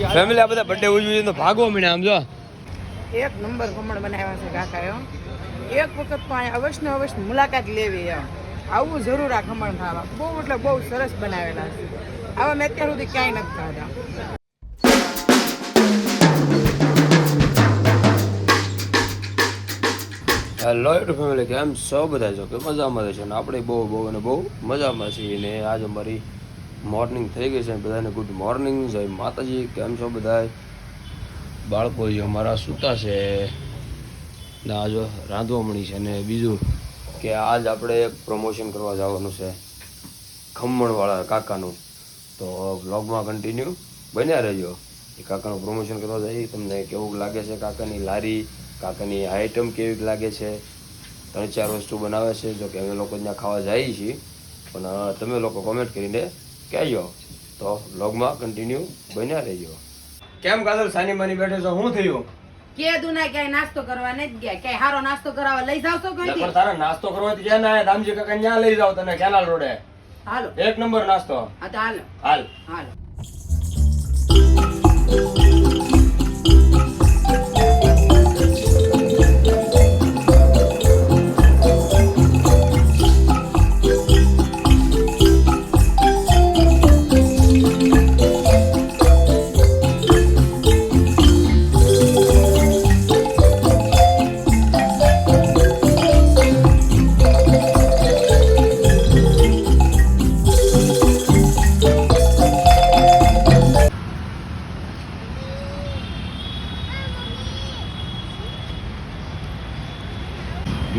Family આ બધા birthday ઉજવી તો ભાગો મને આમ જો એક નંબર ખમણ બનાવ્યા છે કાકાએ. એક વખત તો અહીંયા અવશ્ય મુલાકાત લેવી એમ. આવું જરૂર આ ખમણ ખાવા. બહુ એટલે બહુ સરસ બનાવેલા છે. આવા મેં અત્યાર સુધી ક્યાંય નથી ખાધા. હેલો યુટ્યુબ ફેમિલી, કેમ છો બધા? છો કે મજામાં છે ને આપણે બહુ મજામાં છીએ. ને આજ અમારી મોર્નિંગ થઈ ગઈ છે. બધાને ગુડ મોર્નિંગ, જય માતાજી. કેમ છો બધા? બાળકો જે અમારા સૂતા છે ને આજ રાંધવા મળી છે. ને બીજું કે આજ આપણે એક પ્રમોશન કરવા જવાનું છે ખમણવાળા કાકાનું, તો બ્લોગમાં કન્ટિન્યુ બન્યા રહેજો. એ કાકાનું પ્રમોશન કરવા જઈએ. તમને કેવું લાગે છે કાકાની લારી, કાકાની આઈટમ કેવી લાગે છે? 3-4 વસ્તુ બનાવે છે. જો કે અમે લોકો ત્યાં ખાવા જઈએ છીએ, પણ તમે લોકો કોમેન્ટ કરીને કહેજો. તો બ્લોગમાં કન્ટિન્યુ બન્યા રહેજો. કેમ કાજલ સાની માની બેઠે છો? શું થયું? કેદું ના ક્યાંય નાસ્તો કરવા નથી ગયા. ક્યાંય સારો નાસ્તો કરાવવા લઈ જાવ છો કોઈ? પણ તારે નાસ્તો કરવાથી જ્યાં ના દામજી કાકા ત્યાં લઈ જાવ તને કેનાલ રોડે. હાલો, એક નંબર નાસ્તો. હા તો હાલો હાલ. હાલો.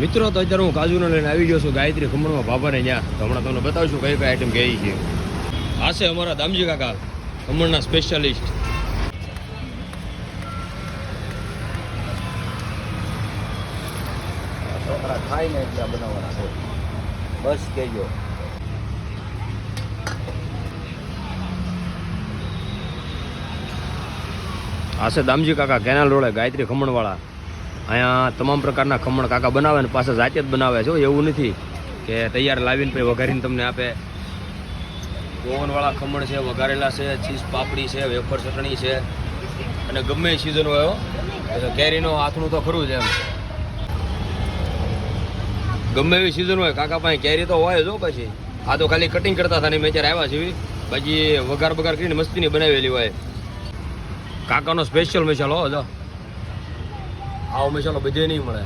મિત્રો, તો અત્યારે હું કાજુને લઈને આવી ગયો છું ગાયત્રી ખમણમાં બાબાને ત્યાં. તો હમણાં તમને બતાવશું કઈ કઈ આઈટમ કઈ છે. આ છે અમારા દામજી કાકા ખમણના સ્પેશિયાલિસ્ટ. છોકરા ખાઈને એટલા બનાવવાના છે, બસ કહેજો. આ છે દામજી કાકા કેનાલ રોડે ગાયત્રી ખમણવાળા. અહીંયા તમામ પ્રકારના ખમણ કાકા બનાવે ને પાછા જાતે જ બનાવે છે. એવું નથી કે તૈયાર લાવીને પછી વઘારીને તમને આપે. ઓવનવાળા ખમણ છે, વઘારેલા છે, ચીઝ પાપડી છે, વેફર ચટણી છે, અને ગમે એ સિઝન હોય કેરીનો હાથનું તો ખરું છે એમ. ગમે એવી સિઝન હોય કાકા પાસે કેરી તો હોય જો. પછી આ તો ખાલી કટિંગ કરતા હતા ને મેં અત્યારે આવ્યા છે. બાકી વઘાર બગાર કરીને મસ્તીની બનાવેલી હોય. કાકાનો સ્પેશિયલ મસાલો હો જો. આવો મસાલો બધે નહીં મળે.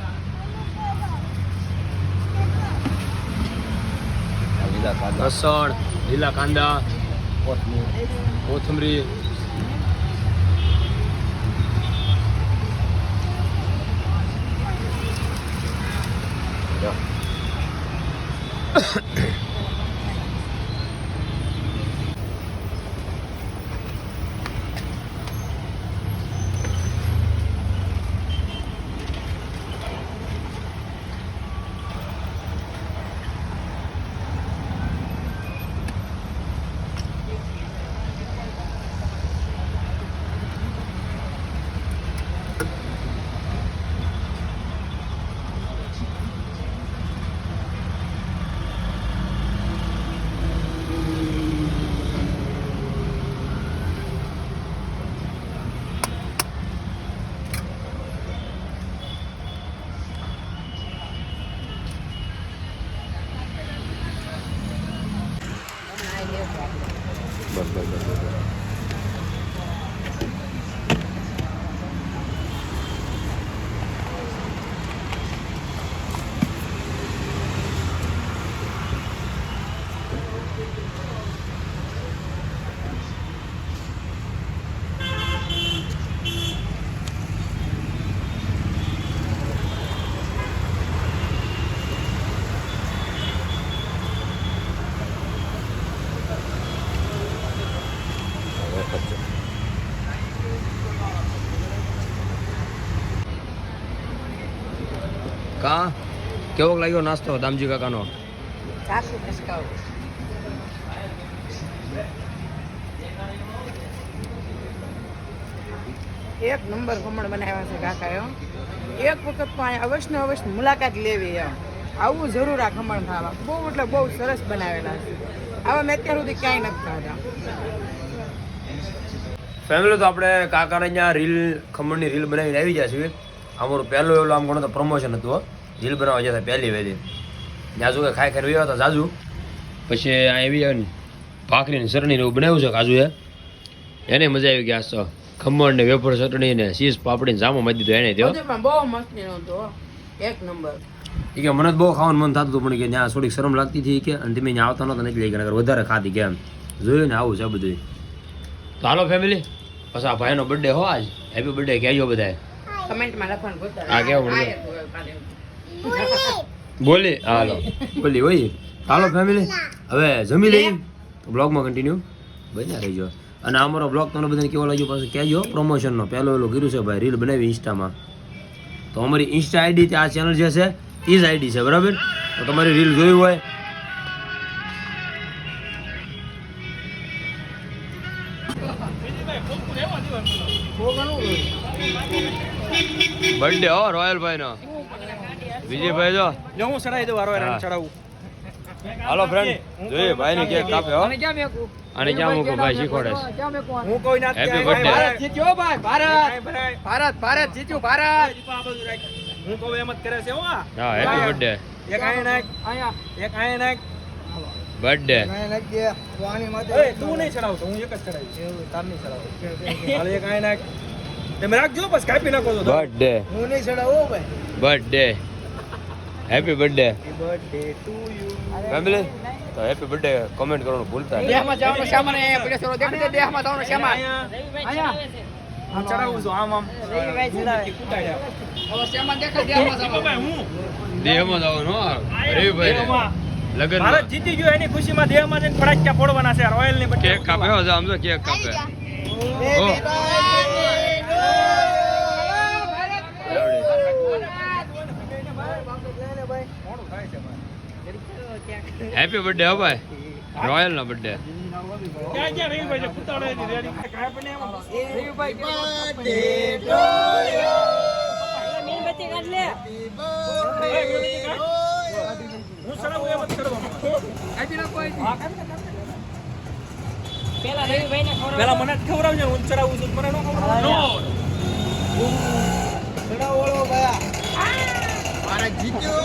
લસણ, લીલા કાંદા, કોથમરી, બસ. કા કેવો લાગ્યો નાસ્તો દામજી કાકાનો? એક નંબર ખમણ બનાવ્યા છે કાકાએ. એક વખત તો અહીંયા અવશ્ય મુલાકાત લેવી એમ. આવું જરૂર આ ખમણ ખાવા. બહુ એટલે બહુ સરસ બનાવેલા છે. આવા મેં અત્યાર સુધી ક્યાંય નથી ખાધા. ફેમિલી તો આપણે કાકાને અહીંયા રીલ ખમણની રીલ બનાવીને આવી ગયા છીએ. અમારું પહેલું એવું આમ ઘણું તો પ્રમોશન હતું હો. રીલ બનાવવા જતા પહેલી વહેલી ત્યાં શું કે ખાઈ ખાઈ આવ્યા હતા જાજુ. પછી આ એવી આવે ને ભાખરીની ચટણી એવું બનાવ્યું છે કાજુ એને મજા આવી ગયા તો ખમણ ને વેફર ચટણી ને ચીઝ પાપડી ને જામો મારી દીધો એને થયો. બધું બહુ મસ્ત નહોતો એક નંબર. એ કે મને તો બહુ ખાવાનું મન થતું હતું પણ કે ત્યાં થોડીક શરમ લાગતી હતી કે અને તમે ત્યાં આવતા નહોતા નથી લઈ ગયા વધારે ખાધી કે એમ જોયું ને આવું છે બધું. તો હાલો ફેમિલી પછી આ ભાઈનો બર્થડે હો આજ હેપી બર્થડે કહેજો બધાએ. કમેન્ટમાં લખવાનું ભૂલતા આ કેવું બોલી હાલો બોલી હોય. હાલો ફેમિલી હવે જમી લઈએ તો બ્લોગમાં કન્ટિન્યુ બન્યા રહીજો. અને અમારો બ્લોગ તમને બધાને કેવો લાગ્યો પાછું કહેજો. પ્રમોશનનો પહેલો કર્યું છે ભાઈ રીલ બનાવી ઇન્સ્ટામાં. તો અમારી ઇન્સ્ટા આઈડી આ ચેનલ જે છે એ જ આઈડી છે બરાબર. તો તમારી રીલ જોયું હોય બર્થડે હો રોયલભાઈ નો વિજયભાઈ જો હું ચડાવી દઉં વારો ચડાવું. હાલો ફ્રેન્ડ જોઈએ ભાઈ ને કેક કાપે હો. અને ક્યાં મૂકો ભાઈ શીખવાડે છે. હું કોઈ ના હેપી બર્થડે. જીત્યો ભાઈ ભારત ભારત જીત્યું ભારત. હું કહું એમ જ કરે છે હો આ. હા હેપી બર્થડે એક આય નાખ અહીંયા એક આય નાખ. બર્થડે. એ તું નહીં ચડાવતો હું એક જ ચડાવીશ તાર નહીં ચડાવતો. હાલ એક આય નાખ તમે રાખજો બસ કાપી નાખો તો બર્થડે હું નહીં ચડાવો ભાઈ. Birthday happy birthday birthday to you. Family તો હેપી બર્થડે કમેન્ટ કરવાનું ભૂલતા નહીં. દેહમાં જવાનો સામાન અહીંયા પડ્યો છે. દેખ દે દેહમાં જવાનો સામાન અહીંયા હું ચડાવું છું આમ આમ કુટાડ્યા. હવે સામાન દેખાય દેહમાં જવાનો. હું દેહમાં જવાનું હો રવિભાઈ લગન ભારત જીતી ગયો એની ખુશીમાં દેહમાં જઈને ફટાકડા ફોડવાના છે રોયલ ની કેક કાપે હો આમ તો કેક કાપે. ઓ હેપી બર્થડે હો ભાઈ રોયલ નો બર્થડે. ક્યાં ક્યાં રવિભાઈ છે કુટાડે ની રેડી કાય પણ એમ રવિભાઈ મીણબત્તી કાઢ લે. હું ચડાવું એમ જ કરવાનું. કાપી નાખો અહીંથી. પેલા રવિભાઈને ખવડાવો. પેલા મને જ ખવડાવજો હું ચડાવું છું મને નો ખવડાવજો. ચડાવો ઓળો ભાઈ. ભારત જીત્યો.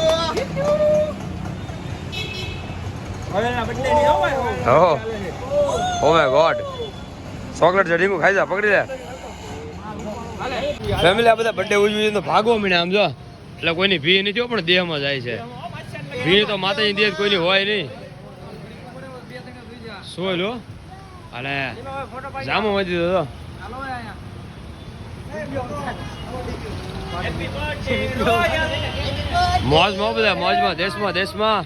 રોયલના બર્થડે ની આવો હો ઓ માય ગોડ ચોકલેટ જડીંગુ ખાઈ જા પકડી લે. ફેમિલી આ બધા બર્થડે ઉજવી તો ભાગો મીને આમ જો એટલે કોઈની ભી નથી હો પણ દેહમાં જાય છે. ભી તો માતાજી દેહ કોઈની હોય નહીં. શું લો અને જામો મળી દીધો તો મોજમાં બધા મોજમાં દેશમાં દેશમાં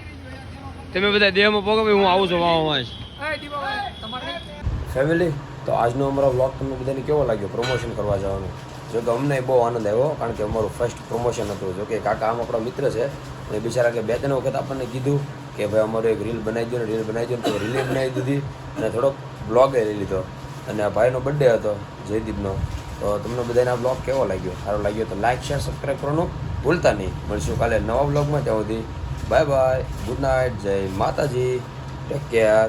તમે બધા દેહમાં પોગો હું આવું છું વાવામાં. ફેમિલી તો આજનો અમારો વ્લોગ તમને બધાને કેવો લાગ્યો પ્રમોશન કરવા જવાનું. જો કે અમને બહુ આનંદ આવ્યો કારણ કે અમારું ફર્સ્ટ પ્રમોશન હતું. જો કે કાકા આમ આપણા મિત્ર છે અને બિચારા કે 2-3 વખત આપણને કીધું કે ભાઈ અમારું એક રીલ બનાવી દો ને રીલ બનાવી દો ને તો રીલ બનાવી દીધી અને થોડોક બ્લોગે લઈ લીધો. અને આ ભાઈનો બર્થડે હતો જયદીપનો. તો તમને બધાને આ બ્લોગ કેવો લાગ્યો સારો લાગ્યો તો લાઈક શેર સબસ્ક્રાઈબ કરવાનું ભૂલતા નહીં. મળશું કાલે નવા બ્લોગમાં. ત્યાં સુધી બાય બાય ગુડ નાઇટ જય માતાજી ટેક કેર.